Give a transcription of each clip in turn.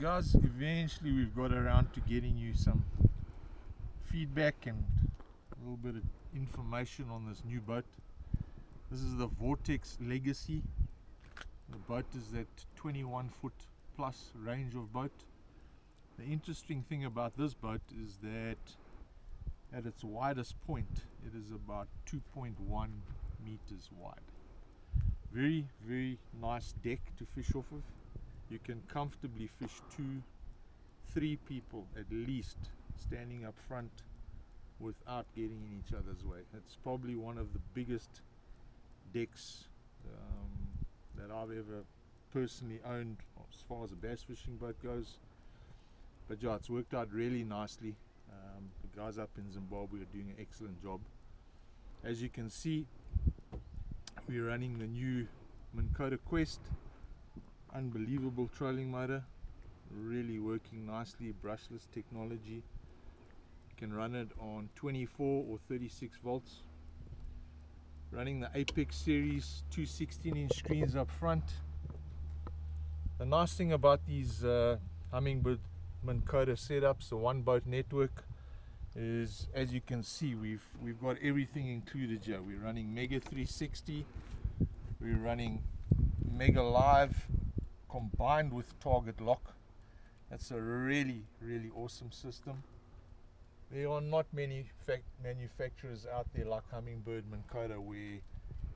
guys, eventually we've got around to getting you some feedback and a little bit of information on this new boat. This is the Vortex Legacy. The boat is that 21-foot plus range of boat. The interesting thing about this boat is that at its widest point it is about 2.1 meters wide. Very, very nice deck to fish off of. You can comfortably fish 2-3 people at least standing up front without getting in each other's way. It's probably one of the biggest decks that I've ever personally owned as far as a bass fishing boat goes. But yeah, it's worked out really nicely. The guys up in Zimbabwe are doing an excellent job. As you can see, we're running the new Minn Quest. Unbelievable trolling motor, really working nicely, brushless technology. You can run it on 24 or 36 volts. Running the Apex series 2 16-inch screens up front. The nice thing about these Hummingbird Minn setups, the one boat network, is as you can see we've got everything included here. We're running Mega 360, we're running Mega Live combined with target lock. That's a really, really awesome system. There are not many manufacturers out there like Hummingbird Minn where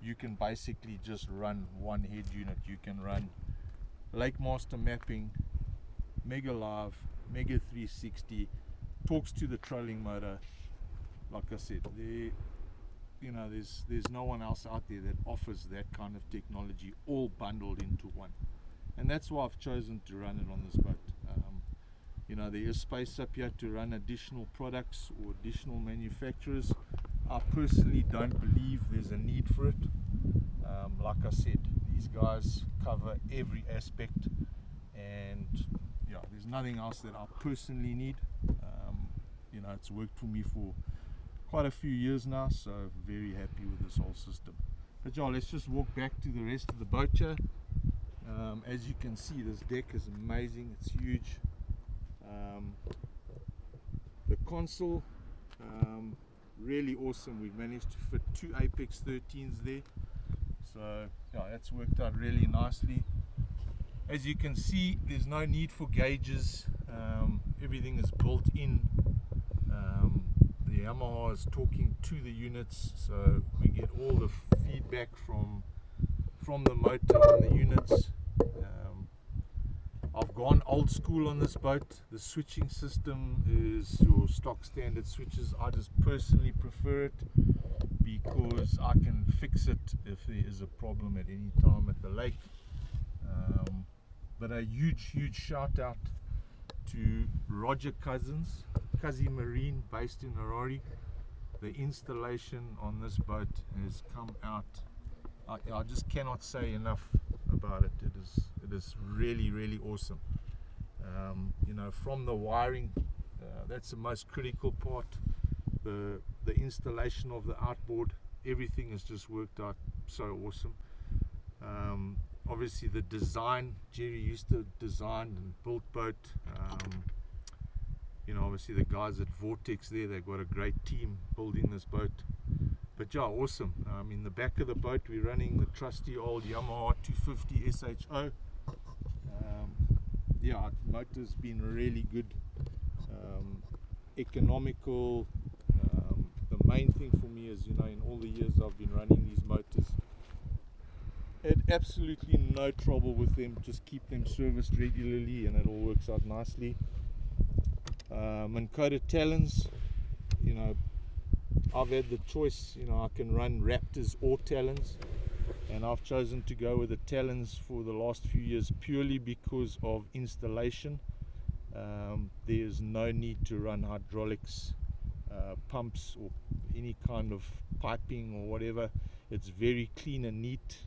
you can basically just run one head unit. You can run Lake Master mapping, Mega Live, Mega 360, talks to the trolling motor. Like I said, there's no one else out there that offers that kind of technology all bundled into one. And that's why I've chosen to run it on this boat. There is space up here to run additional products or additional manufacturers. I personally don't believe there's a need for it. Like I said, these guys cover every aspect, and yeah, there's nothing else that I personally need. It's worked for me for quite a few years now, so very happy with this whole system. But yeah, let's just walk back to the rest of the boat here. As you can see, this deck is amazing, it's huge. The console, really awesome. We've managed to fit 2 Apex 13s there, so yeah, that's worked out really nicely. As you can see, there's no need for gauges. Everything is built in. The Yamaha is talking to the units, so we get all the feedback from the motor on the units. I've gone old school on this boat. The switching system is your stock standard switches. I just personally prefer it because I can fix it if there is a problem at any time at the lake. But a huge shout out to Roger Cousins, Cuzzy Marine, based in Harare. The installation on this boat has come out, I just cannot say enough about it. It is really awesome. From the wiring, that's the most critical part. The installation of the outboard, everything has just worked out so awesome. Obviously the design, Gerry Jooste designed and built boat. Obviously the guys at Vortex there, they've got a great team building this boat. But yeah, awesome. In the back of the boat we're running the trusty old Yamaha 250 SHO. Yeah, the motor's been really good, economical. The main thing for me is, in all the years I've been running these motors, had absolutely no trouble with them. Just keep them serviced regularly and it all works out nicely. Minn talons, I've had the choice, I can run Raptors or talons, and I've chosen to go with the talons for the last few years purely because of installation. There's no need to run hydraulics, pumps or any kind of piping or whatever. It's very clean and neat.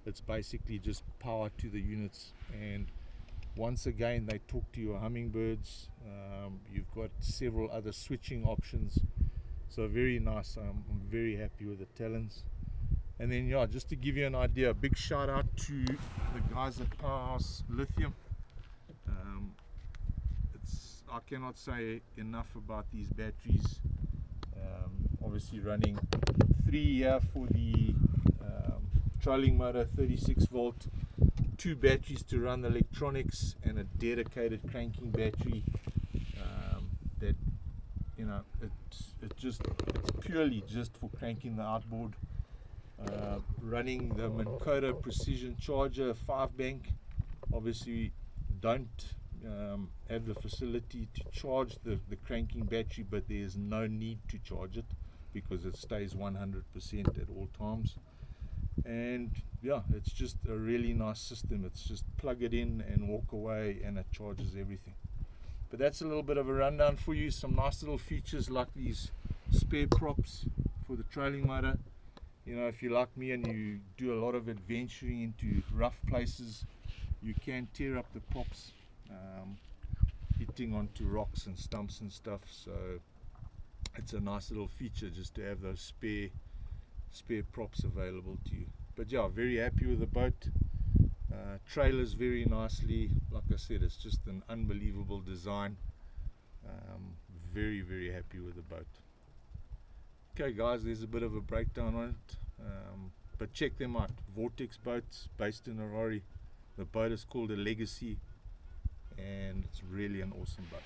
It's basically just power to the units, and once again they talk to your Hummingbirds. You've got several other switching options, so very nice. I'm very happy with the talons. And then yeah, just to give you an idea, a big shout out to the guys at Powerhouse Lithium. I cannot say enough about these batteries. Obviously running 3 here for the trolling motor, 36 volt, 2 batteries to run the electronics, and a dedicated cranking battery that, you know, it's purely just for cranking the outboard. Running the Mankoto precision charger 5-bank. Obviously don't have the facility to charge the cranking battery, but there's no need to charge it because it stays 100% at all times. And yeah, it's just a really nice system. It's just plug it in and walk away and it charges everything. But that's a little bit of a rundown for you. Some nice little features like these spare props for the trailing motor. You know, if you're like me and you do a lot of adventuring into rough places, you can tear up the props, hitting onto rocks and stumps and stuff. So it's a nice little feature just to have those spare props available to you. But yeah, very happy with the boat. Trailers very nicely. Like I said, it's just an unbelievable design. Very, very happy with the boat. Okay guys, there's a bit of a breakdown on it, but check them out. Vortex Boats, based in Harare. The boat is called a Legacy, and it's really an awesome boat.